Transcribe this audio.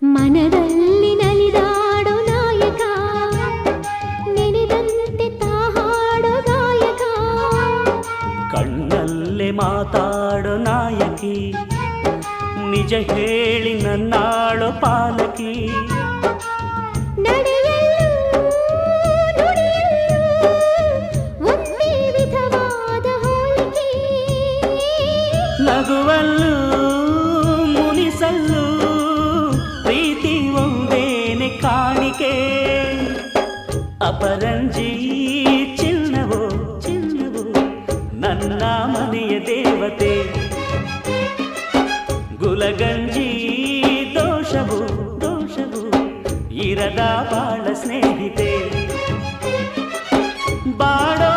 ಮನದಲ್ಲಿ ನಲಿದಾಡೋ ನಾಯಕ ನೆನೆದಂತೆ ತಾಹಾಡೋ ಗಾಯಕ ಕಣ್ಣಲ್ಲೇ ಮಾತಾಡೋ ನಾಯಕಿ ನಿಜ ಹೇಳಿ ನನ್ನಾಳೋ ಪಾಲಕಿ ನಡೆಯಲ್ಲೂ ನುಡಿಯಲ್ಲೂ ಒಂದೇ ವಿಧವಾದ ಹೋಲಿಕೆ ನಗುವಲ್ಲೂ ಮುನಿಸಲ್ಲೂ ಪ್ರೀತಿ ಒಂದೇನೆ ಕಾಣಿಕೆ ಅಪರಂಜಿ ಚಿನ್ನವೋ ಚಿನ್ನವೋ ನನ್ನ ಮನೆಯ ದೇವತೆ ಗುಲಗಂಜಿ ದೋಷವು ದೋಷವು ಇರದ ಬಾಳ ಸ್ನೇಹಿತೆ ಬಾಡೋ